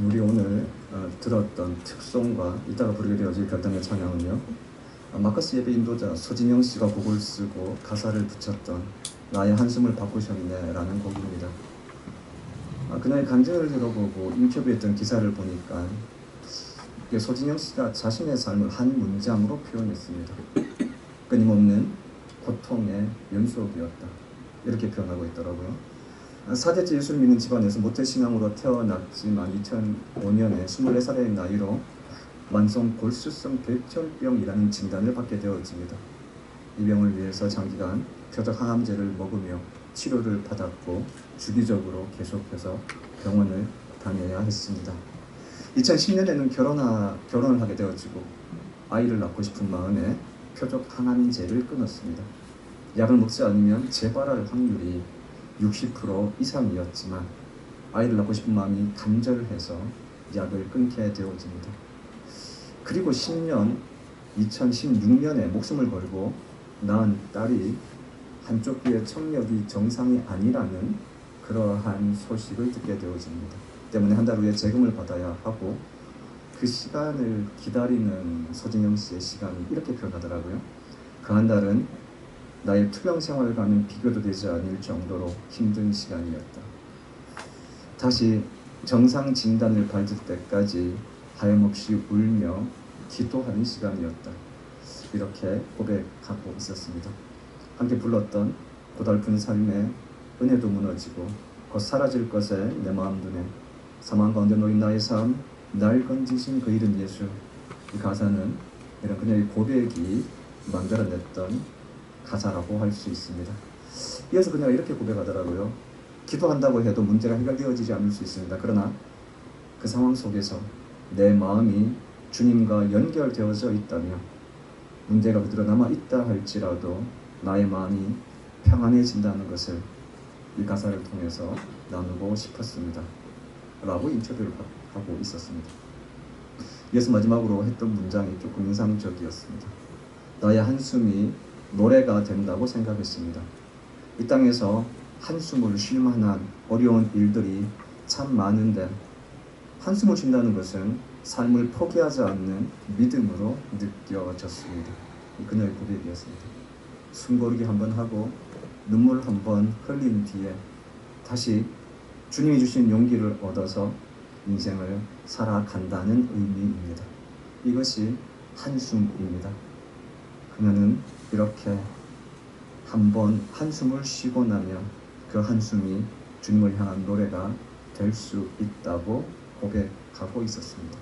우리 오늘 들었던 특송과 이따가 부르게 되어질 별당의 찬양은요, 마커스 예배 인도자 서진영 씨가 곡을 쓰고 가사를 붙였던 나의 한숨을 바꾸셨네 라는 곡입니다. 그날의 간증을 들어보고 인터뷰했던 기사를 보니까 서진영 씨가 자신의 삶을 한 문장으로 표현했습니다. 끊임없는 고통의 연속이었다, 이렇게 표현하고 있더라고요. 사제지 예수를 믿는 집안에서 모태신앙으로 태어났지만 2005년에 24살의 나이로 만성 골수성 백혈병이라는 진단을 받게 되어집니다. 이 병을 위해서 장기간 표적 항암제를 먹으며 치료를 받았고 주기적으로 계속해서 병원을 다녀야 했습니다. 2010년에는 결혼을 하게 되어지고 아이를 낳고 싶은 마음에 표적 항암제를 끊었습니다. 약을 먹지 않으면 재발할 확률이 60% 이상이었지만 아이를 낳고 싶은 마음이 간절해서 약을 끊게 되어집니다. 그리고 2016년에 목숨을 걸고 낳은 딸이 한쪽 귀의 청력이 정상이 아니라는 그러한 소식을 듣게 되어집니다. 때문에 한 달 후에 재금을 받아야 하고, 그 시간을 기다리는 서진영 씨의 시간이 이렇게 표현하더라고요. 그 한 달은 나의 투병 생활과는 비교도 되지 않을 정도로 힘든 시간이었다. 다시 정상 진단을 받을 때까지 하염없이 울며 기도하는 시간이었다, 이렇게 고백하고 있었습니다. 함께 불렀던 고달픈 삶의 은혜도 무너지고 곧 사라질 것에 내 마음 두네, 사망 가운데 놓인 나의 삶, 날 건지신 그 이름 예수. 이 가사는 이런 그녀의 고백이 만들어냈던 가사라고 할 수 있습니다. 이어서 그녀가 이렇게 고백하더라고요. 기도한다고 해도 문제가 해결되어지지 않을 수 있습니다. 그러나 그 상황 속에서 내 마음이 주님과 연결되어져 있다며 문제가 그대로 남아있다 할지라도 나의 마음이 평안해진다는 것을 이 가사를 통해서 나누고 싶었습니다 라고 인터뷰를 하고 있었습니다. 이어서 마지막으로 했던 문장이 조금 인상적이었습니다. 나의 한숨이 노래가 된다고 생각했습니다. 이 땅에서 한숨을 쉴 만한 어려운 일들이 참 많은데 한숨을 쉰다는 것은 삶을 포기하지 않는 믿음으로 느껴졌습니다. 그녀의 고백이었습니다. 숨고르기 한번 하고 눈물 한번 흘린 뒤에 다시 주님이 주신 용기를 얻어서 인생을 살아간다는 의미입니다. 이것이 한숨입니다. 그녀는 이렇게 한번 한숨을 쉬고 나면 그 한숨이 주님을 향한 노래가 될 수 있다고 고백하고 있었습니다.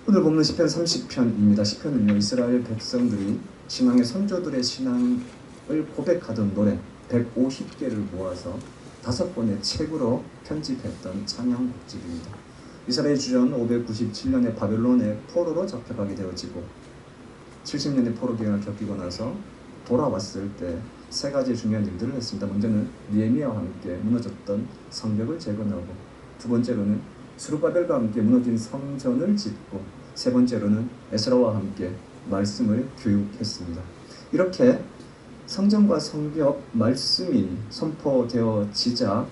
오늘 본문 시편 30편입니다. 시편은요, 이스라엘 백성들이 신앙의 선조들의 신앙을 고백하던 노래 150개를 모아서 5권의 책으로 편집했던 찬양곡집입니다. 이스라엘 주전 597년에 바벨론의 포로로 잡혀가게 되어지고 70년의 포로 기간을 겪이고 나서 돌아왔을 때 3가지 중요한 일들을 했습니다. 먼저는 느헤미야와 함께 무너졌던 성벽을 재건하고, 두 번째로는 스룹바벨과 함께 무너진 성전을 짓고, 세 번째로는 에스라와 함께 말씀을 교육했습니다. 이렇게 성전과 성벽 말씀이 선포되어지자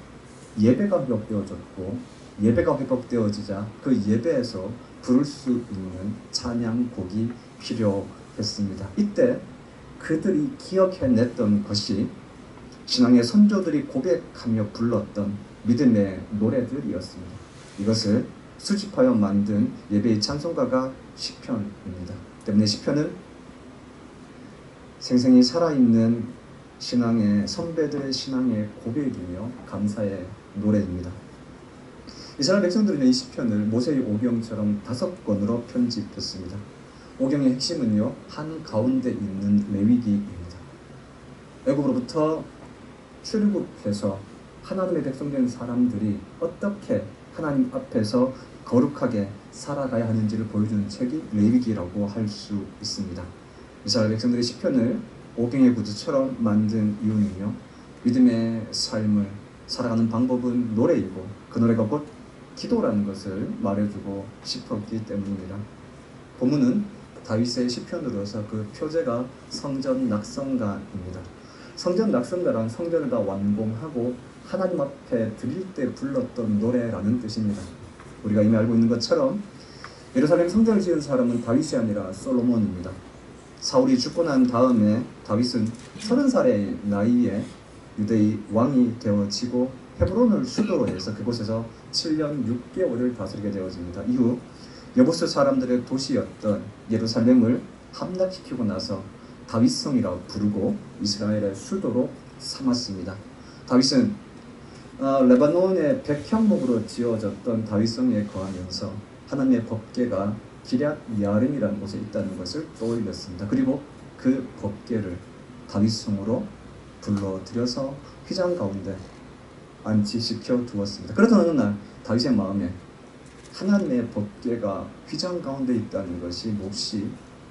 예배가 회복되어졌고, 예배가 회복되어지자 그 예배에서 부를 수 있는 찬양곡이 필요했습니다. 이때 그들이 기억해냈던 것이 신앙의 선조들이 고백하며 불렀던 믿음의 노래들이었습니다. 이것을 수집하여 만든 예배의 찬송가가 시편입니다. 때문에 시편은 생생히 살아있는 신앙의 선배들의 신앙의 고백이며 감사의 노래입니다. 이스라엘 백성들은 이 시편을 모세의 오경처럼 5권으로 편집했습니다. 오경의 핵심은요, 한가운데 있는 레위기입니다. 애굽으로부터 출국해서 하나님의 백성 된 사람들이 어떻게 하나님 앞에서 거룩하게 살아가야 하는지를 보여주는 책이 레위기라고 할 수 있습니다. 이스라엘 백성들의 시편을 오경의 구두처럼 만든 이유는요, 믿음의 삶을 살아가는 방법은 노래이고 그 노래가 곧 기도라는 것을 말해주고 싶었기 때문입니다. 본문은 다윗의 시편으로서 그 표제가 성전 낙성가입니다. 성전 낙성가란 성전을 다 완공하고 하나님 앞에 드릴 때 불렀던 노래라는 뜻입니다. 우리가 이미 알고 있는 것처럼 예루살렘 성전을 지은 사람은 다윗이 아니라 솔로몬입니다. 사울이 죽고 난 다음에 다윗은 30살의 나이에 유대의 왕이 되어지고 헤브론을 수도로 해서 그곳에서 7년 6개월을 다스리게 되어집니다. 이후 여부수 사람들의 도시였던 예루살렘을 함락시키고 나서 다윗성이라고 부르고 이스라엘의 수도로 삼았습니다. 다윗은 레바논의 백향목으로 지어졌던 다윗성에 거하면서 하나님의 법궤가 기럇 야림이라는 곳에 있다는 것을 떠올렸습니다. 그리고 그 법궤를 다윗성으로 불러들여서 휘장 가운데 안치시켜 두었습니다. 그러던 어느 날 다윗의 마음에 하나님의 법궤가 휘장 가운데 있다는 것이 몹시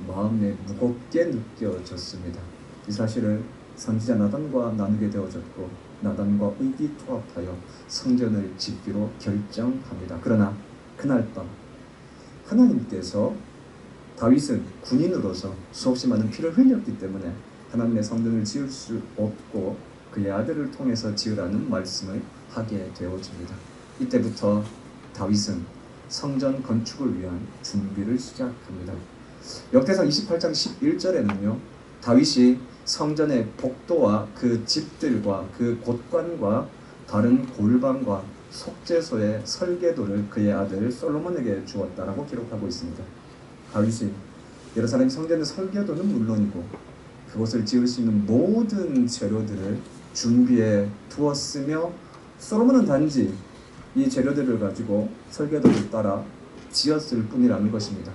마음에 무겁게 느껴졌습니다. 이 사실을 선지자 나단과 나누게 되어졌고 나단과 의기투합하여 성전을 짓기로 결정합니다. 그러나 그날 밤 하나님께서 다윗은 군인으로서 수없이 많은 피를 흘렸기 때문에 하나님의 성전을 지을 수 없고 그의 아들을 통해서 지으라는 말씀을 하게 되어집니다. 이때부터 다윗은 성전 건축을 위한 준비를 시작합니다. 역대상 28장 11절에는요 다윗이 성전의 복도와 그 집들과 그 곳간과 다른 골방과 속죄소의 설계도를 그의 아들 솔로몬에게 주었다라고 기록하고 있습니다. 다윗이 예루살렘 성전의 설계도는 물론이고 그것을 지을 수 있는 모든 재료들을 준비해 두었으며 솔로몬은 단지 이 재료들을 가지고 설계도를 따라 지었을 뿐이라는 것입니다.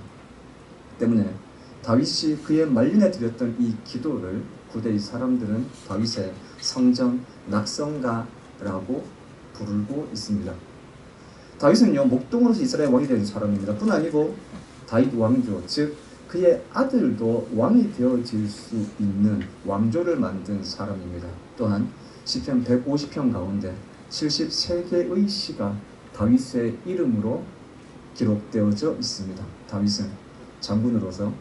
때문에 다윗이 그의 말년에 드렸던 이 기도를 구대의 사람들은 다윗의 성전 낙성가라고 부르고 있습니다. 다윗은요 목동으로서 이스라엘 왕이 된 사람입니다. 뿐 아니고 다윗 왕조 즉 그의 아들도 왕이 되어질 수 있는 왕조를 만든 사람입니다. 또한 시편 150편 가운데 73개의 시가 다윗의 이름으로 기록되어져 있습니다. 다윗은 장군으로서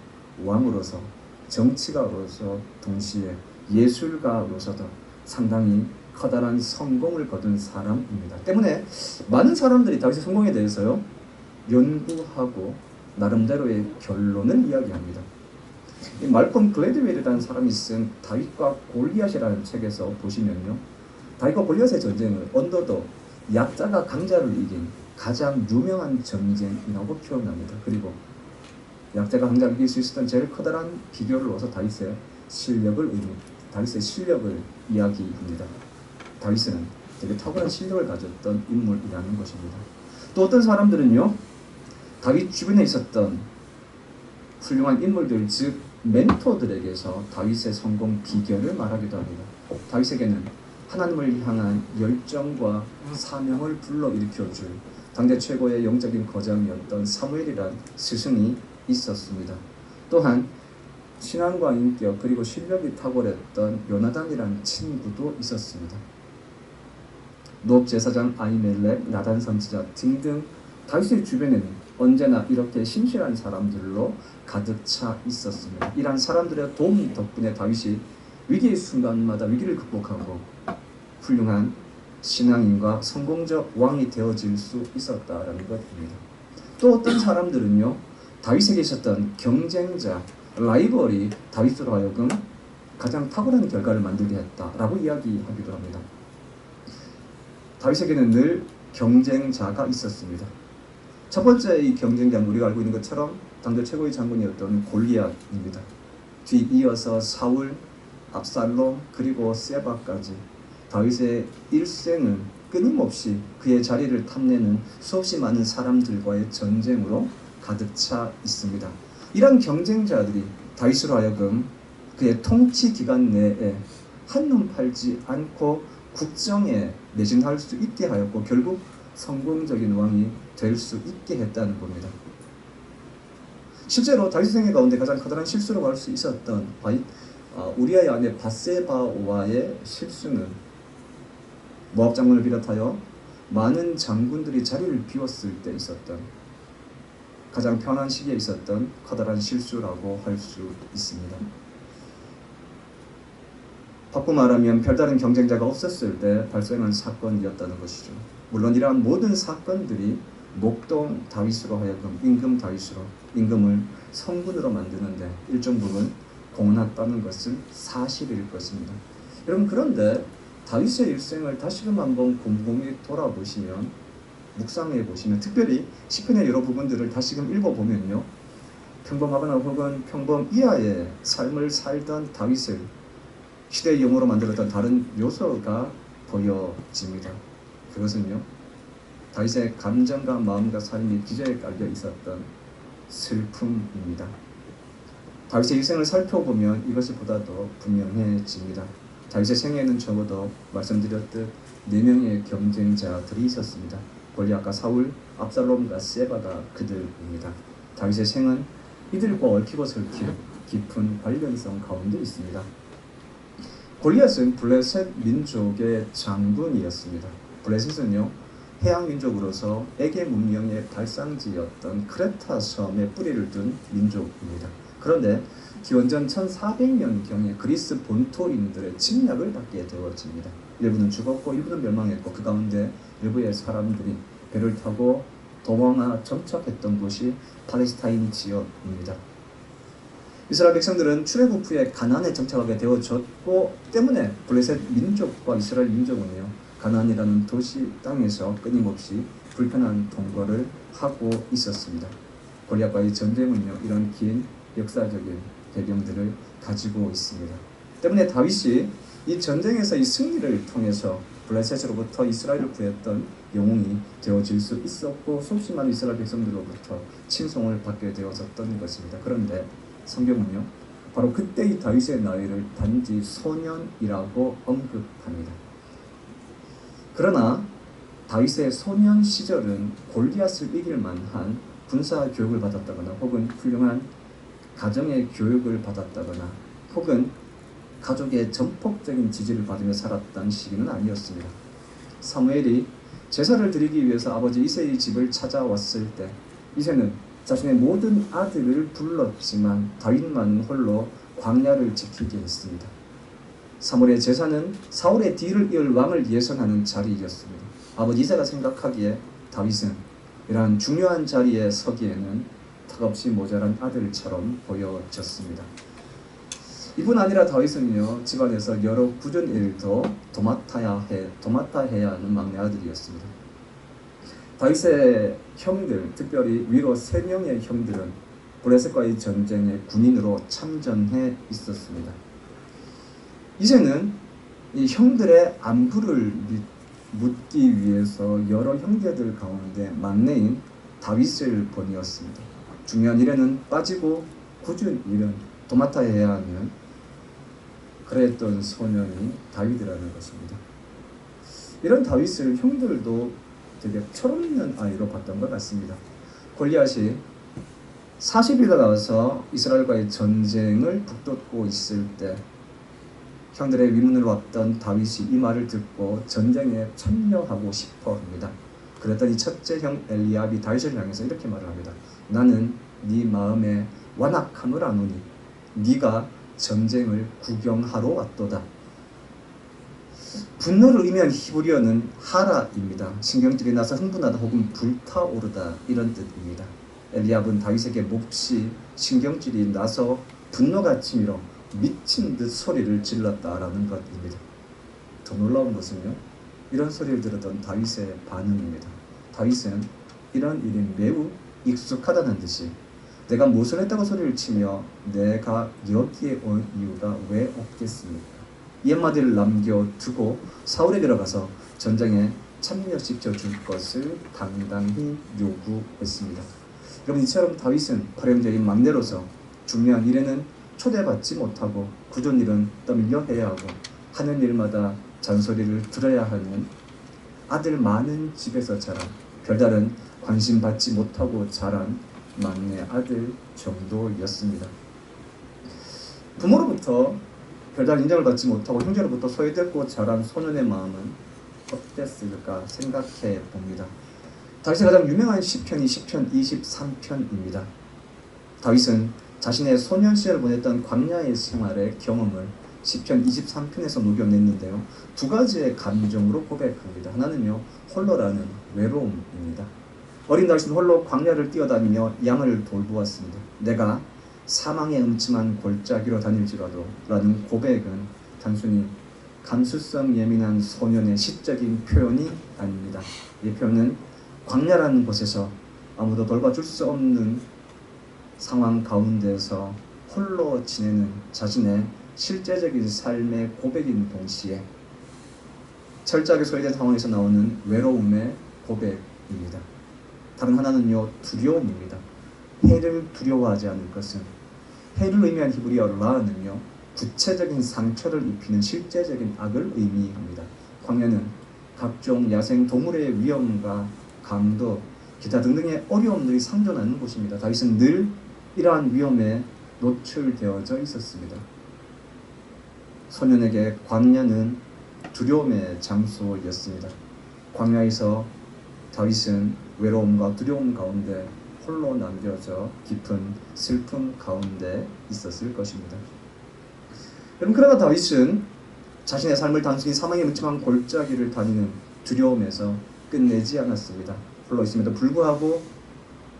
왕으로서 정치가로서 동시에 예술가로서도 상당히 커다란 성공을 거둔 사람입니다. 때문에 많은 사람들이 다윗의 성공에 대해서요 연구하고 나름대로의 결론을 이야기합니다. 이 말콤 글래드웰이라는 사람이 쓴 다윗과 골리앗이라는 책에서 보시면요 다윗과 골리앗의 전쟁을 언더독 약자가 강자를 이긴 가장 유명한 전쟁이라고 표현합니다. 그리고 약자가 강자를 이길 수 있었던 제일 커다란 비결을 얻어서 다윗의 실력을 이야기합니다. 다윗은 되게 탁월한 실력을 가졌던 인물이라는 것입니다. 또 어떤 사람들은요 다윗 주변에 있었던 훌륭한 인물들 즉 멘토들에게서 다윗의 성공 비결을 말하기도 합니다. 다윗에게는 하나님을 향한 열정과 사명을 불러일으켜줄 당대 최고의 영적인 거장이었던 사무엘이란 스승이 있었습니다. 또한 신앙과 인격 그리고 실력이 탁월했던 요나단이라는 친구도 있었습니다. 노업 제사장 아히멜렉, 나단 선지자 등등 다윗의 주변에는 언제나 이렇게 신실한 사람들로 가득 차 있었습니다. 이러한 사람들의 도움 덕분에 다윗이 위기의 순간마다 위기를 극복하고 훌륭한 신앙인과 성공적 왕이 되어질 수 있었다라는 것입니다. 또 어떤 사람들은요 다윗에게 있었던 경쟁자, 라이벌이 다윗으로 하여금 가장 탁월한 결과를 만들게 했다라고 이야기하기도 합니다. 다윗에게는 늘 경쟁자가 있었습니다. 첫 번째 이 경쟁자는 우리가 알고 있는 것처럼 당대 최고의 장군이었던 골리앗입니다. 뒤이어서 사울, 압살롬 그리고 세바까지 다윗의 일생은 끊임없이 그의 자리를 탐내는 수없이 많은 사람들과의 전쟁으로 가득 차 있습니다. 이런 경쟁자들이 다윗으로 하여금 그의 통치 기간 내에 한눈 팔지 않고 국정에 매진할 수 있게 하였고 결국 성공적인 왕이 될 수 있게 했다는 겁니다. 실제로 다윗의 생애 가운데 가장 커다란 실수라고 할 수 있었던 우리아의 아내 밧세바와의 실수는 모압 장군을 비롯하여 많은 장군들이 자리를 비웠을 때 있었던 가장 편한 시기에 있었던 커다란 실수라고 할 수 있습니다. 바꿔 말하면 별다른 경쟁자가 없었을 때 발생한 사건이었다는 것이죠. 물론 이러한 모든 사건들이 목동 다윗으로 하여금 임금 다윗으로 임금을 성군으로 만드는데 일정 부분 공헌했다는 것은 사실일 것입니다. 여러분, 그런데 다윗의 일생을 다시금 한번 곰곰이 돌아보시면, 묵상해 보시면, 특별히 시편의 여러 부분들을 다시금 읽어보면요, 평범하거나 혹은 평범 이하의 삶을 살던 다윗을 시대의 영으로 만들었던 다른 요소가 보여집니다. 그것은요, 다윗의 감정과 마음과 삶이 기저에 깔려 있었던 슬픔입니다. 다윗의 일생을 살펴보면 이것이 보다 더 분명해집니다. 다윗의 생애에는 적어도 말씀드렸듯 4명의 경쟁자들이 있었습니다. 골리앗과 사울, 압살롬과 세바가 그들입니다. 다윗의 생은 이들과 얽히고 설킨 깊은 관련성 가운데 있습니다. 골리앗은 블레셋 민족의 장군이었습니다. 블레셋은요, 해양 민족으로서 에게 문명의 발상지였던 크레타 섬에 뿌리를 둔 민족입니다. 그런데 기원전 1400년경에 그리스 본토인들의 침략을 받게 되어집니다. 일부는 죽었고 일부는 멸망했고, 그 가운데 일부의 사람들이 배를 타고 도망하 정착했던 곳이 팔레스타인 지역입니다. 이스라엘 백성들은 출애굽 후에 가나안에 정착하게 되어졌고 때문에 블레셋 민족과 이스라엘 민족은요, 가나안이라는 도시 땅에서 끊임없이 불편한 동거를 하고 있었습니다. 골리앗과의 전쟁은요, 이런 긴 역사적인 배경들을 가지고 있습니다. 때문에 다윗이 이 전쟁에서 이 승리를 통해서 블레셋으로부터 이스라엘을 구했던 영웅이 되어질 수 있었고, 수없이 많은 이스라엘 백성들로부터 칭송을 받게 되어졌던 것입니다. 그런데 성경은요, 바로 그때의 다윗의 나이를 단지 소년이라고 언급합니다. 그러나 다윗의 소년 시절은 골리앗을 이길 만한 군사 교육을 받았다거나 혹은 훌륭한 가정의 교육을 받았다거나 혹은 가족의 전폭적인 지지를 받으며 살았던 시기는 아니었습니다. 사무엘이 제사를 드리기 위해서 아버지 이새의 집을 찾아왔을 때 이새는 자신의 모든 아들을 불렀지만 다윗만 홀로 광야를 지키게 했습니다. 사무엘의 제사는 사울의 뒤를 이을 왕을 예선하는 자리였습니다. 아버지 이새가 생각하기에 다윗은 이러한 중요한 자리에 서기에는 턱없이 모자란 아들처럼 보여졌습니다. 이뿐 아니라 다윗은요, 집안에서 여러 굳은 일도 도맡아야 하는 막내 아들이었습니다. 다윗의 형들, 특별히 위로 3명의 형들은 블레셋과의 전쟁에 군인으로 참전해 있었습니다. 이제는 이 형들의 안부를 묻기 위해서 여러 형제들 가운데 막내인 다윗을 보내었습니다. 중요한 일에는 빠지고 굳은 일은 도맡아야 해야 하는 그랬던 소년이 다윗이라는 것입니다. 이런 다윗을 형들도 되게 철없는 아이로 봤던 것 같습니다. 골리앗이 40일에 나와서 이스라엘과의 전쟁을 북돋고 있을 때 형들의 위문을 왔던 다윗이 이 말을 듣고 전쟁에 참여하고 싶어 합니다. 그랬더니 첫째 형 엘리압이 다윗을 향해서 이렇게 말을 합니다. 나는 네 마음에 완악함을 아노니 네가 전쟁을 구경하러 왔도다. 분노를 의미한 히브리어는 하라입니다. 신경질이 나서 흥분하다 혹은 불타오르다, 이런 뜻입니다. 엘리압은 다윗에게 몹시 신경질이 나서 분노가 치밀어 미친 듯 소리를 질렀다라는 것입니다. 더 놀라운 것은요, 이런 소리를 들었던 다윗의 반응입니다. 다윗은 이런 일이 매우 익숙하다는 듯이 내가 무엇을 했다고 소리를 치며 내가 여기에 온 이유가 왜 없겠습니까? 이 한마디를 남겨두고 사울에게 가서 전쟁에 참여시켜 줄 것을 당당히 요구했습니다. 여러분, 이처럼 다윗은 발행자인 막내로서 중요한 일에는 초대받지 못하고 굳은 일은 떠밀려 해야 하고 하는 일마다 잔소리를 들어야 하는 아들 많은 집에서 자란, 별다른 관심 받지 못하고 자란 막내 아들 정도였습니다. 부모로부터 별다른 인정을 받지 못하고 형제로부터 소외됐고 자란 소년의 마음은 어땠을까 생각해 봅니다. 다윗의 가장 유명한 시편이 시편 23편입니다. 다윗은 자신의 소년 시절을 보냈던 광야의 생활의 경험을 시편 23편에서 녹여냈는데요. 두 가지의 감정으로 고백합니다. 하나는요, 홀로라는 외로움입니다. 어린 다윗은 홀로 광야를 뛰어다니며 양을 돌보았습니다. 내가 사망의 음침한 골짜기로 다닐지라도 라는 고백은 단순히 감수성 예민한 소년의 시적인 표현이 아닙니다. 이 표현은 광야라는 곳에서 아무도 돌봐줄 수 없는 상황 가운데서 홀로 지내는 자신의 실제적인 삶의 고백인 동시에 철저하게 소외된 상황에서 나오는 외로움의 고백입니다. 다른 하나는요, 두려움입니다. 해를 두려워하지 않을 것은, 해를 의미한 히브리어 라는요, 구체적인 상처를 입히는 실제적인 악을 의미합니다. 광야는 각종 야생 동물의 위험과 강도, 기타 등등의 어려움들이 상존하는 곳입니다. 다윗은 늘 이러한 위험에 노출되어져 있었습니다. 소년에게 광야는 두려움의 장소였습니다. 광야에서 다윗은 외로움과 두려움 가운데 홀로 남겨져 깊은 슬픔 가운데 있었을 것입니다. 여러분, 그러나 다윗은 자신의 삶을 단순히 사망의 묻지만 골짜기를 다니는 두려움에서 끝내지 않았습니다. 홀로 있음에도 불구하고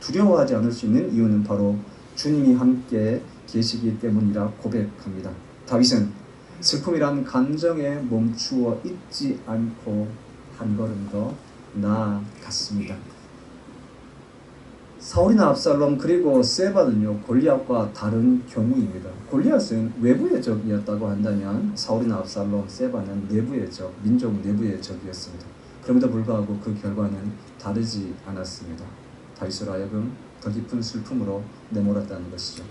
두려워하지 않을 수 있는 이유는 바로 주님이 함께 계시기 때문이라 고백합니다. 다윗은 슬픔이란 감정에 멈추어 있지 않고 한 걸음 더 나아갔습니다. 사울이나 압살롬 그리고 세바는요, 골리앗과 다른 경우입니다. 골리앗은 외부의 적이었다고 한다면 사울이나 압살롬, 세바는 내부의 적, 민족 내부의 적이었습니다. 그럼에도 불구하고 그 결과는 다르지 않았습니다. 다윗으로 하여금 더 깊은 슬픔으로 내몰았다는 것이죠.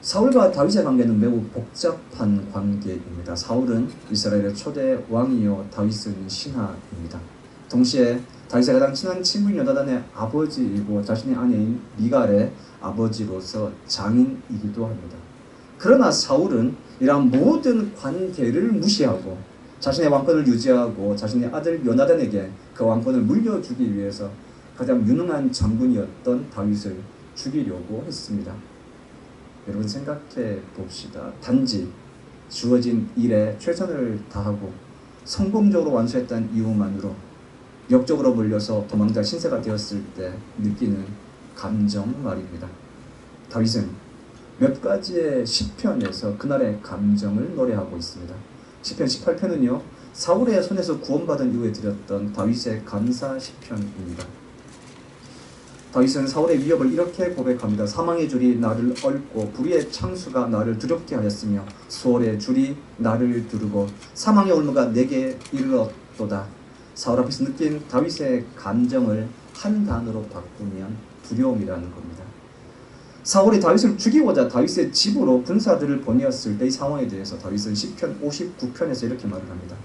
사울과 다윗의 관계는 매우 복잡한 관계입니다. 사울은 이스라엘의 초대 왕이요, 다윗은 신하입니다. 동시에 다윗의 가장 친한 친구인 요나단의 아버지이고 자신의 아내인 미갈의 아버지로서 장인이기도 합니다. 그러나 사울은 이러한 모든 관계를 무시하고 자신의 왕권을 유지하고 자신의 아들 요나단에게 그 왕권을 물려주기 위해서 가장 유능한 장군이었던 다윗을 죽이려고 했습니다. 여러분, 생각해 봅시다. 단지 주어진 일에 최선을 다하고 성공적으로 완수했다는 이유만으로 역적으로 몰려서 도망자 신세가 되었을 때 느끼는 감정 말입니다. 다윗은 몇 가지의 시편에서 그날의 감정을 노래하고 있습니다. 시편 18편은요, 사울의 손에서 구원받은 이후에 드렸던 다윗의 감사 시편입니다. 다윗은 사울의 위협을 이렇게 고백합니다. 사망의 줄이 나를 얽고 불의의 창수가 나를 두렵게 하였으며 수월의 줄이 나를 두르고 사망의 올무가 내게 이르렀도다. 사울 앞에서 느낀 다윗의 감정을 한 단어로 바꾸면 두려움이라는 겁니다. 사울이 다윗을 죽이고자 다윗의 집으로 군사들을 보내었을 때 이 상황에 대해서 다윗은 시편 59편에서 이렇게 말을 합니다.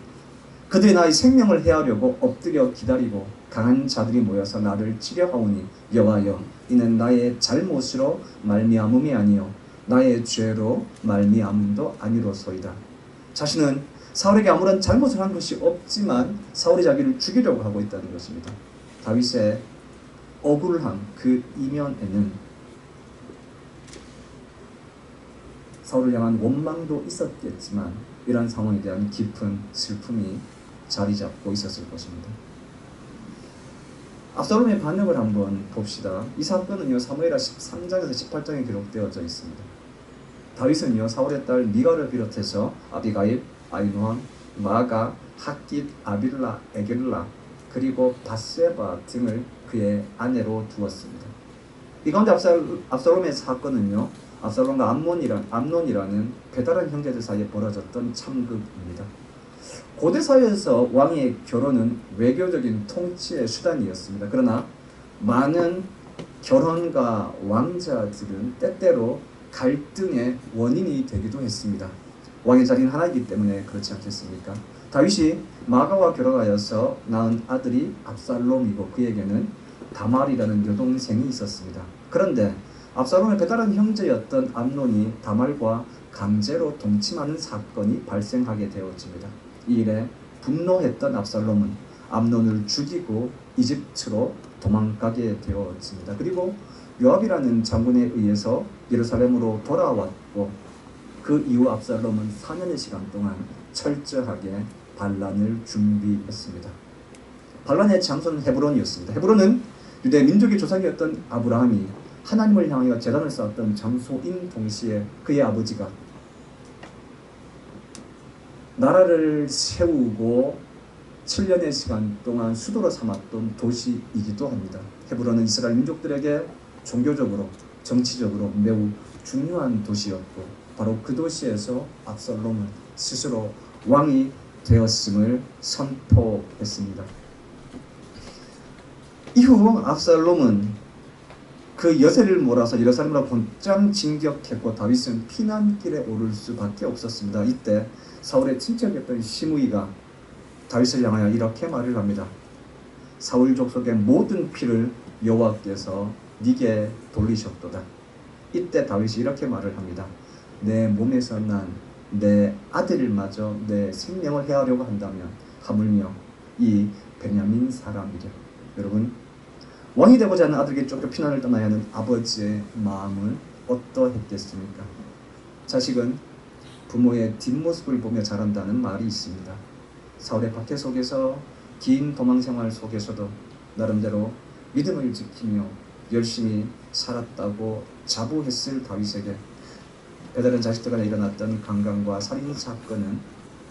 그들이 나의 생명을 해하려고 엎드려 기다리고 강한 자들이 모여서 나를 치려하오니 여호와여, 이는 나의 잘못으로 말미암음이 아니요 나의 죄로 말미암음도 아니로소이다. 자신은 사울에게 아무런 잘못을 한 것이 없지만 사울이 자기를 죽이려고 하고 있다는 것입니다. 다윗의 억울함 그 이면에는 사울을 향한 원망도 있었겠지만 이러한 상황에 대한 깊은 슬픔이 자리 잡고 있었을 것입니다. 압살롬의 반응을 한번 봅시다. 이 사건은요, 사무엘하 13장에서 18장에 기록되어져 있습니다. 다윗은요, 사울의 딸 미갈을 비롯해서 아비가일, 아히노암, 마아가, 핫깃, 아빌라, 에겔라 그리고 바세바 등을 그의 아내로 두었습니다. 이 가운데 압살롬의 사건은요, 압살롬과 암논이라는 배다른 형제들 사이에 벌어졌던 참극입니다. 고대 사회에서 왕의 결혼은 외교적인 통치의 수단이었습니다. 그러나 많은 결혼과 왕자들은 때때로 갈등의 원인이 되기도 했습니다. 왕의 자리는 하나이기 때문에 그렇지 않겠습니까? 다윗이 마가와 결혼하여서 낳은 아들이 압살롬이고 그에게는 다말이라는 여동생이 있었습니다. 그런데 압살롬의 배다른 형제였던 암논이 다말과 강제로 동침하는 사건이 발생하게 되어집니다. 이 일에 분노했던 압살롬은 암논을 죽이고 이집트로 도망가게 되어집니다. 그리고 요압이라는 장군에 의해서 예루살렘으로 돌아왔고 그 이후 압살롬은 4년의 시간 동안 철저하게 반란을 준비했습니다. 반란의 장소는 헤브론이었습니다. 헤브론은 유대 민족의 조상이었던 아브라함이 하나님을 향하여 제단을 쌓았던 장소인 동시에 그의 아버지가 나라를 세우고 7년의 시간 동안 수도로 삼았던 도시이기도 합니다. 헤브론은 이스라엘 민족들에게 종교적으로, 정치적으로 매우 중요한 도시였고 바로 그 도시에서 압살롬은 스스로 왕이 되었음을 선포했습니다. 이후 압살롬은 그 여세를 몰아서 예루살렘으로 곧장 진격했고 다윗은 피난길에 오를 수밖에 없었습니다. 이때 사울의 친척이었던 시므이가 다윗을 향하여 이렇게 말을 합니다. 사울 족속의 모든 피를 여호와께서 네게 돌리셨도다. 이때 다윗이 이렇게 말을 합니다. 내 몸에서 난 내 아들마저 내 생명을 해하려고 한다면 하물며 이 베냐민 사람이랴. 여러분, 왕이 되고자 하는 아들에게 쫓겨 피난을 떠나야 하는 아버지의 마음은 어떠했겠습니까? 자식은 부모의 뒷모습을 보며 자란다는 말이 있습니다. 사울의 박해 속에서 긴 도망 생활 속에서도 나름대로 믿음을 지키며 열심히 살았다고 자부했을 다윗에게 배다른 자식들 간에 일어났던 강간과 살인 사건은,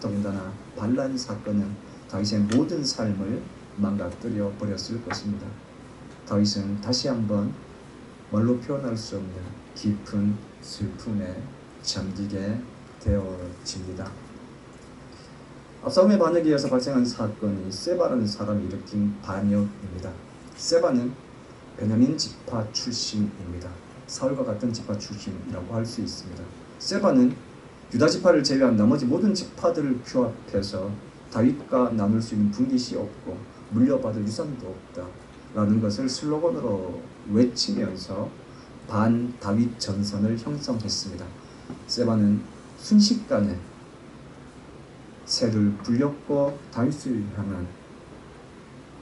더군다나 반란 사건은 다윗의 모든 삶을 망가뜨려 버렸을 것입니다. 다윗은 다시 한번 말로 표현할 수 없는 깊은 슬픔에 잠기게 되어집니다. 압살롬의 반역에 이어서 발생한 사건이 세바라는 사람이 일으킨 반역입니다. 세바는 베냐민 지파 출신입니다. 사울과 같은 지파 출신이라고 할 수 있습니다. 세바는 유다 지파를 제외한 나머지 모든 지파들을 규합해서 다윗과 나눌 수 있는 분깃이 없고 물려받을 유산도 없다 라는 것을 슬로건으로 외치면서 반 다윗 전선을 형성했습니다. 세바는 순식간에 새를 불렸고 다윗을 향한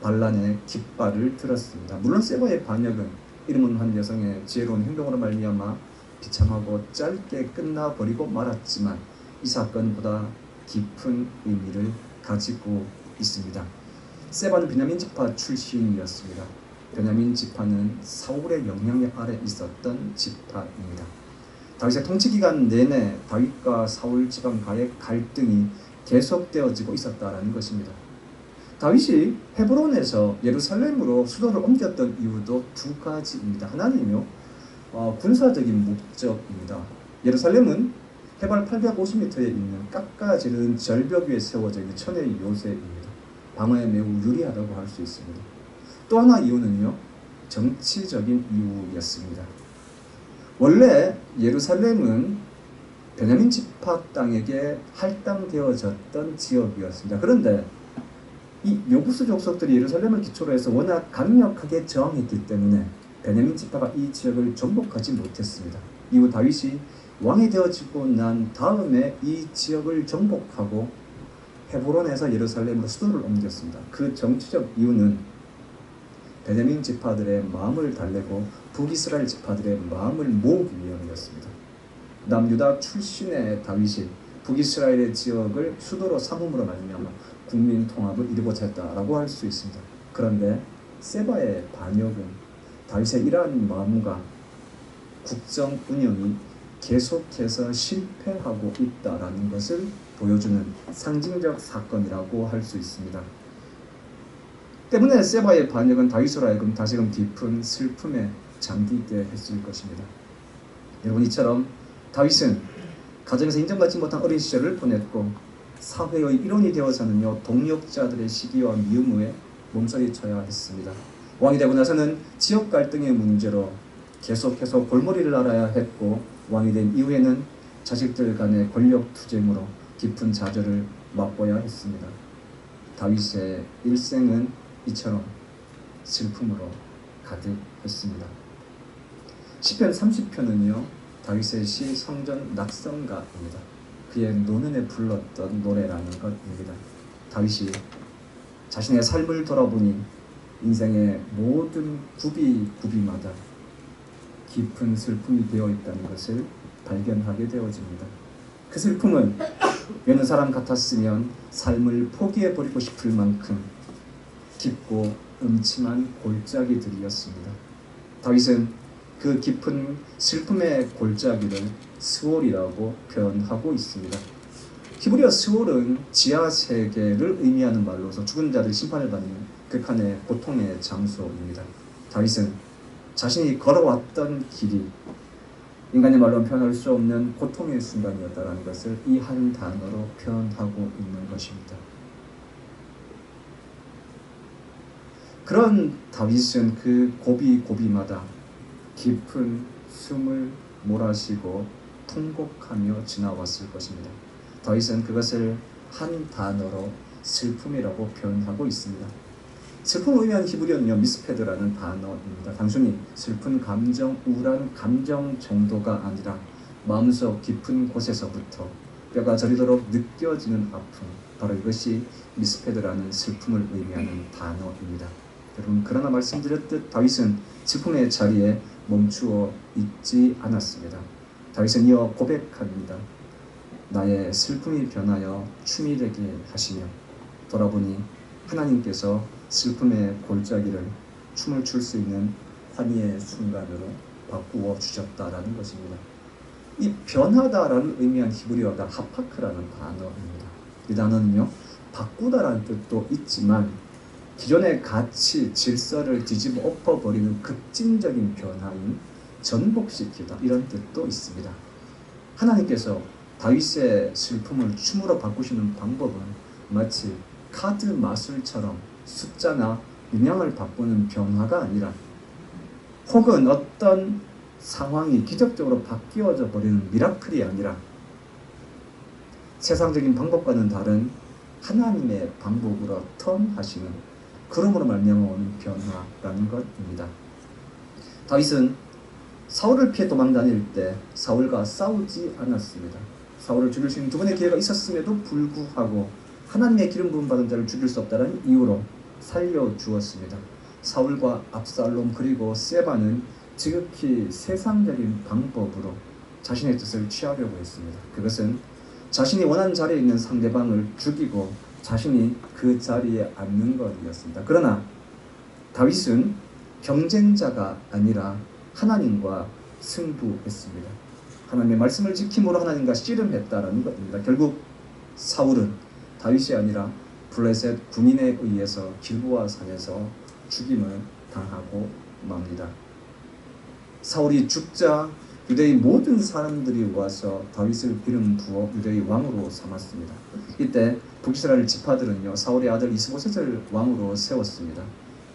반란의 깃발을 들었습니다. 물론 세바의 반역은 이름은 한 여성의 지혜로운 행동으로 말미암아 비참하고 짧게 끝나버리고 말았지만 이 사건보다 깊은 의미를 가지고 있습니다. 세바는 베냐민 지파 출신이었습니다. 베냐민 지파는 사울의 영향력 아래 있었던 지파입니다. 다윗의 통치기간 내내 다윗과 사울 지방과의 갈등이 계속되어지고 있었다는 것입니다. 다윗이 헤브론에서 예루살렘으로 수도를 옮겼던 이유도 두 가지입니다. 하나는요, 군사적인 목적입니다. 예루살렘은 해발 850m에 있는 깎아지른 절벽 위에 세워져 있는 천의 요새입니다. 방어에 매우 유리하다고 할 수 있습니다. 또 하나 이유는요, 정치적인 이유였습니다. 원래 예루살렘은 베냐민 지파 땅에게 할당되어졌던 지역이었습니다. 그런데 이 여부수 족속들이 예루살렘을 기초로 해서 워낙 강력하게 저항했기 때문에 베냐민 지파가 이 지역을 정복하지 못했습니다. 이후 다윗이 왕이 되어지고 난 다음에 이 지역을 정복하고 헤브론에서 예루살렘으로 수도를 옮겼습니다. 그 정치적 이유는 베냐민 지파들의 마음을 달래고 북이스라엘 지파들의 마음을 모으기 위함이었습니다. 남유다 출신의 다윗이 북이스라엘의 지역을 수도로 삼음으로 말미암아 국민 통합을 이루고자 했다라고 할 수 있습니다. 그런데 세바의 반역은 다윗의 이러한 마음과 국정 운영이 계속해서 실패하고 있다라는 것을 보여주는 상징적 사건이라고 할 수 있습니다. 때문에 세바의 반역은 다윗으로 하여금 다시금 깊은 슬픔에 잠기게 했을 것입니다. 여러분, 이처럼 다윗은 가정에서 인정받지 못한 어린 시절을 보냈고 사회의 일원이 되어서는요, 동력자들의 시기와 미움에 몸서리쳐야 했습니다. 왕이 되고 나서는 지역 갈등의 문제로 계속해서 골머리를 앓아야 했고, 왕이 된 이후에는 자식들 간의 권력 투쟁으로 깊은 좌절을 맛보아야 했습니다. 다윗의 일생은 이처럼 슬픔으로 가득했습니다. 시편 30편은요, 다윗의 시 성전 낙성가입니다. 그의 노년에 불렀던 노래라는 것입니다. 다윗이 자신의 삶을 돌아보니 인생의 모든 구비마다 깊은 슬픔이 되어 있다는 것을 발견하게 되어집니다. 그 슬픔은 여느 사람 같았으면 삶을 포기해버리고 싶을 만큼 깊고 음침한 골짜기들이었습니다. 다윗은 그 깊은 슬픔의 골짜기를 스월이라고 표현하고 있습니다. 히브리어 스월은 지하 세계를 의미하는 말로서 죽은 자들 심판을 받는 극한의 고통의 장소입니다. 다윗은 자신이 걸어왔던 길이 인간의 말로 표현할 수 없는 고통의 순간이었다는 것을 이 한 단어로 표현하고 있는 것입니다. 그런 다윗은 그 고비고비마다 깊은 숨을 몰아쉬고 통곡하며 지나왔을 것입니다. 다윗은 그것을 한 단어로 슬픔이라고 표현하고 있습니다. 슬픔을 의미한 히브리어는요, 미스페드라는 단어입니다. 단순히 슬픈 감정, 우울한 감정 정도가 아니라 마음속 깊은 곳에서부터 뼈가 저리도록 느껴지는 아픔, 바로 이것이 미스페드라는 슬픔을 의미하는 단어입니다. 여러분, 그러나 말씀드렸듯 다윗은 슬픔의 자리에 멈추어 있지 않았습니다. 다윗은 이어 고백합니다. 나의 슬픔이 변하여 춤이 되게 하시며, 돌아보니 하나님께서 슬픔의 골짜기를 춤을 출 수 있는 환희의 순간으로 바꾸어 주셨다라는 것입니다. 이 변하다라는 의미한 히브리어가 하파크라는 단어입니다. 이 단어는요, 바꾸다라는 뜻도 있지만 기존의 가치, 질서를 뒤집어 엎어버리는 급진적인 변화인 전복시키다, 이런 뜻도 있습니다. 하나님께서 다윗의 슬픔을 춤으로 바꾸시는 방법은 마치 카드 마술처럼 숫자나 문양을 바꾸는 변화가 아니라, 혹은 어떤 상황이 기적적으로 바뀌어져 버리는 미라클이 아니라, 세상적인 방법과는 다른 하나님의 방법으로 턴하시는, 그러므로 말미암아 오는 변화라는 것입니다. 다윗은 사울을 피해 도망다닐 때 사울과 싸우지 않았습니다. 사울을 죽일 수 있는 두 번의 기회가 있었음에도 불구하고 하나님의 기름 부음 받은 자를 죽일 수 없다는 이유로 살려주었습니다. 사울과 압살롬 그리고 세바는 지극히 세상적인 방법으로 자신의 뜻을 취하려고 했습니다. 그것은 자신이 원하는 자리에 있는 상대방을 죽이고 자신이 그 자리에 앉는 것이었습니다. 그러나 다윗은 경쟁자가 아니라 하나님과 승부했습니다. 하나님의 말씀을 지킴으로 하나님과 씨름했다라는 것입니다. 결국 사울은 다윗이 아니라 블레셋 군인에 의해서 길보아 산에서 죽임을 당하고 맙니다. 사울이 죽자 유대의 모든 사람들이 와서 다윗을 기름 부어 유대의 왕으로 삼았습니다. 이때 북이스라엘 지파들은요, 사울의 아들 이스보셋을 왕으로 세웠습니다.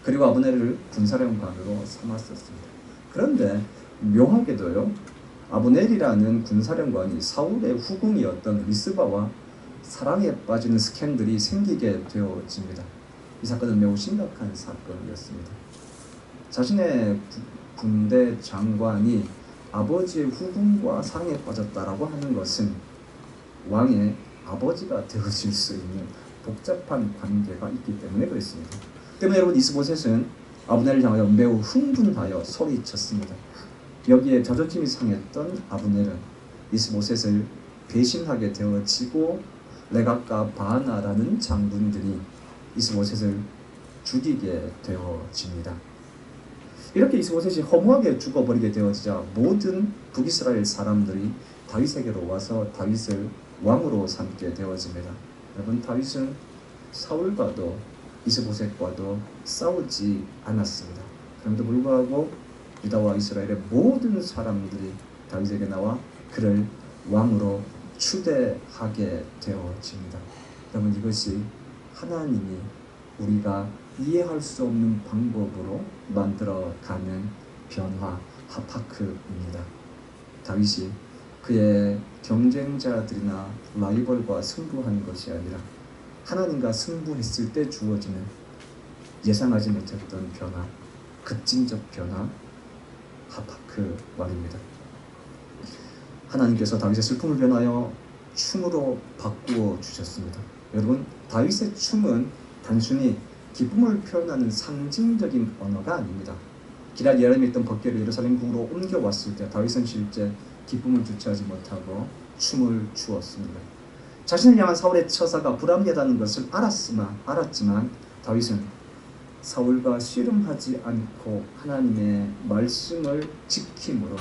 그리고 아브넬을 군사령관으로 삼았었습니다. 그런데 묘하게도요, 아브넬이라는 군사령관이 사울의 후궁이었던 리스바와 사랑에 빠지는 스캔들이 생기게 되어집니다. 이 사건은 매우 심각한 사건이었습니다. 자신의 군대 장관이 아버지의 후궁과 사랑에 빠졌다라고 하는 것은 왕의 아버지가 되어질 수 있는 복잡한 관계가 있기 때문에 그랬습니다. 때문에 여러분, 이스보셋은 아브넬을 향하여 매우 흥분하여 소리쳤습니다. 여기에 자존심이 상했던 아브넬은 이스보셋을 배신하게 되어지고 레갑과 바나라는 장군들이 이스보셋을 죽이게 되어집니다. 이렇게 이스보셋이 허무하게 죽어버리게 되어지자 모든 북이스라엘 사람들이 다윗에게로 와서 다윗을 왕으로 삼게 되어집니다. 여러분, 다윗은 사울과도 이스보셋과도 싸우지 않았습니다. 그럼에도 불구하고 유다와 이스라엘의 모든 사람들이 다윗에게 나와 그를 왕으로 추대하게 되어집니다. 여러분, 이것이 하나님이 우리가 이해할 수 없는 방법으로 만들어가는 변화, 하파크입니다. 다윗이 그의 경쟁자들이나 라이벌과 승부한 것이 아니라 하나님과 승부했을 때 주어지는 예상하지 못했던 변화, 급진적 변화, 하파크 말입니다. 하나님께서 다윗의 슬픔을 변하여 춤으로 바꾸어 주셨습니다. 여러분, 다윗의 춤은 단순히 기쁨을 표현하는 상징적인 언어가 아닙니다. 기럇 예람에 있던 벗결을 예루살렘 궁으로 옮겨왔을 때 다윗은 실제 기쁨을 주체하지 못하고 춤을 추었습니다. 자신을 향한 사울의 처사가 불합리하다는 것을 알았지만 다윗은 사울과 씨름하지 않고 하나님의 말씀을 지킴으로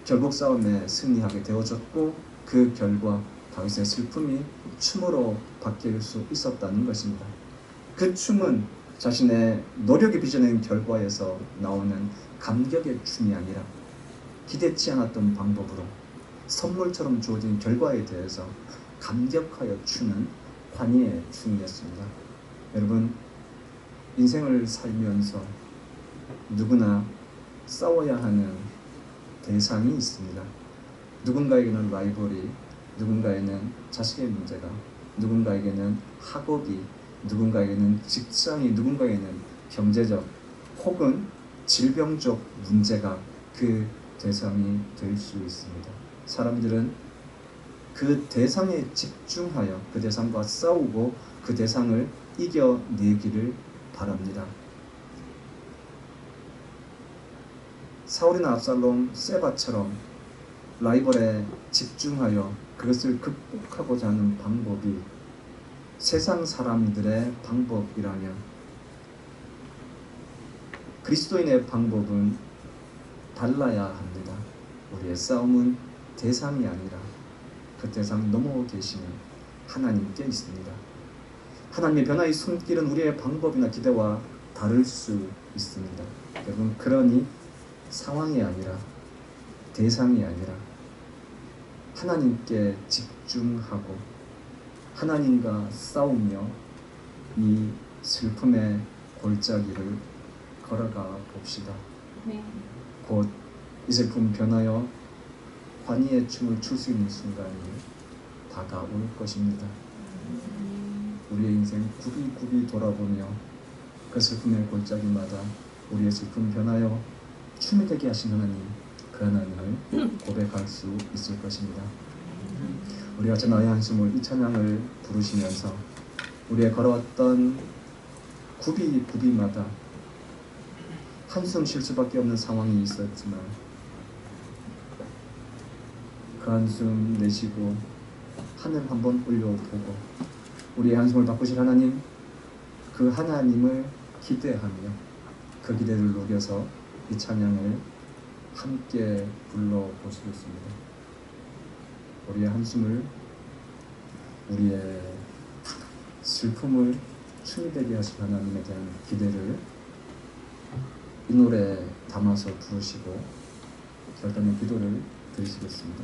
결국 싸움에 승리하게 되어졌고, 그 결과 다윗의 슬픔이 춤으로 바뀔 수 있었다는 것입니다. 그 춤은 자신의 노력이 빚어낸 결과에서 나오는 감격의 춤이 아니라 기대치 않았던 방법으로 선물처럼 주어진 결과에 대해서 감격하여 추는 환희의 춤이었습니다. 여러분, 인생을 살면서 누구나 싸워야 하는 대상이 있습니다. 누군가에게는 라이벌이, 누군가에는 자식의 문제가, 누군가에게는 학업이, 누군가에게는 직장이, 누군가에게는 경제적 혹은 질병적 문제가 그 대상이 될 수 있습니다. 사람들은 그 대상에 집중하여 그 대상과 싸우고 그 대상을 이겨내기를 바랍니다. 사울이나 압살롬, 세바처럼 라이벌에 집중하여 그것을 극복하고자 하는 방법이 세상 사람들의 방법이라면, 그리스도인의 방법은 달라야 합니다. 우리의 싸움은 대상이 아니라 그 대상 넘어 계시는 하나님께 있습니다. 하나님의 변화의 손길은 우리의 방법이나 기대와 다를 수 있습니다. 여러분, 그러니 상황이 아니라, 대상이 아니라 하나님께 집중하고 하나님과 싸우며 이 슬픔의 골짜기를 걸어가 봅시다. 곧 이 슬픔 변하여 환희의 춤을 출 수 있는 순간이 다가올 것입니다. 우리의 인생 굽이굽이 돌아보며 그 슬픔의 골짜기마다 우리의 슬픔 변하여 춤이 되게 하신 하나님, 그 하나님을 고백할 수 있을 것입니다. 우리가 저 나의 한숨을, 이 찬양을 부르시면서 우리의 걸어왔던 굽이굽이마다 한숨 쉴 수밖에 없는 상황이 있었지만 그 한숨 내쉬고 하늘 한번 올려보고 우리의 한숨을 바꾸실 하나님, 그 하나님을 기대하며 그 기대를 녹여서 이 찬양을 함께 불러보시겠습니다. 우리의 한숨을, 우리의 슬픔을 춤이 되게 하실 하나님에 대한 기대를 이 노래 담아서 부르시고 결단의 기도를 드리시겠습니다.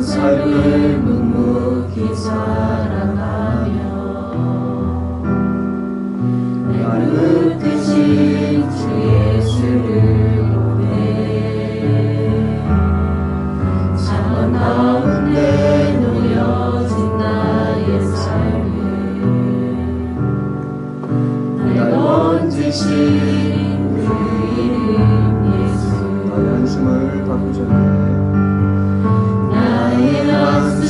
삶을 묵묵히 살아가며 나를 이끄신 주 예수를 보내 상황 가운데 놓여진 나의 삶을 날 건지신 그 이름 예수. 나의 한숨을 바꾸셨네. 나의 한숨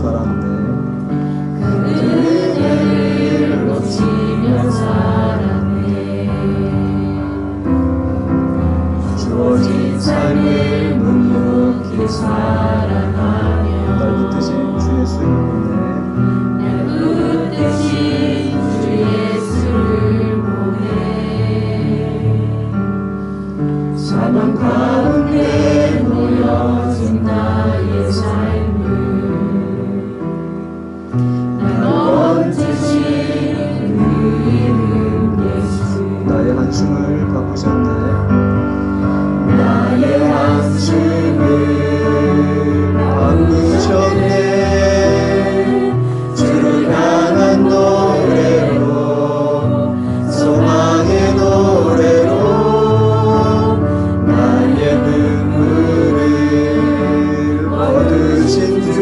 살았네. 은혜를 놓치며 살았네. 주어진 삶을 묵묵히 살아가며 날 붙드신 주 예수를 보내. 날 붙드신 주 예수를 보내. 사망 가운데 놓여진 나의 삶을 날 건지신 그 이름 예수. 나의 한숨을 바꾸셨네. 나의 한숨을 바꾸셨네. 주를 향한 노래로 소망의 노래로 나의 눈물을 얻으신 주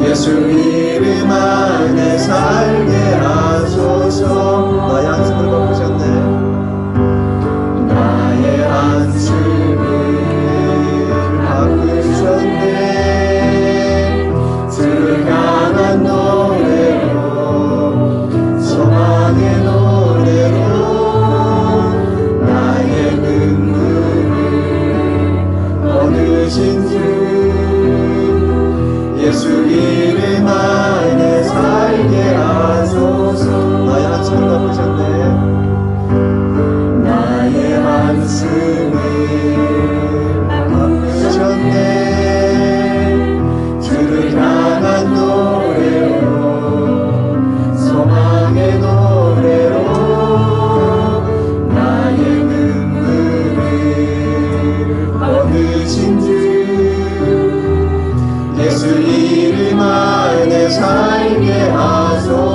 예수 이름 안에 살게 하소서. 나의 한숨을 바꾸셨네. 나의 한숨을 바꾸셨네. 주를 향한 노래로 소망의 노래로 나의 눈물을 얻으신 주 예수 이름 안에 살게 하소서. 나의 한숨을 바꾸셨네. 나의 한숨을 바꾸셨네. 주를 향한 노래로 소망의 노래로 나의 눈물을 얻으신 주 예수 이름 안에 살게 하소서.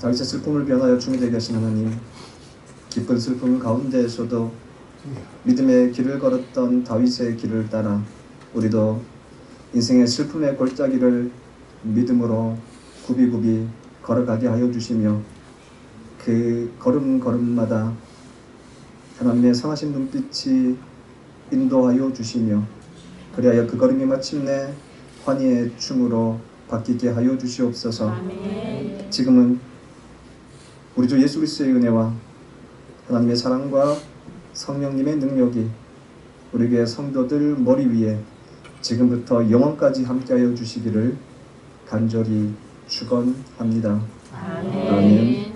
다윗의 슬픔을 변하여 춤이 되게 하신 하나님, 기쁜 슬픔 가운데에서도 믿음의 길을 걸었던 다윗의 길을 따라 우리도 인생의 슬픔의 골짜기를 믿음으로 굽이굽이 걸어가게 하여 주시며, 그 걸음걸음마다 하나님의 상하신 눈빛이 인도하여 주시며, 그리하여 그 걸음이 마침내 환희의 춤으로 바뀌게 하여 주시옵소서. 아멘. 지금은 우리 주 예수 그리스도의 은혜와 하나님의 사랑과 성령님의 능력이 우리 교회 성도들 머리 위에 지금부터 영원까지 함께하여 주시기를 간절히 축원합니다. 아멘. 아멘.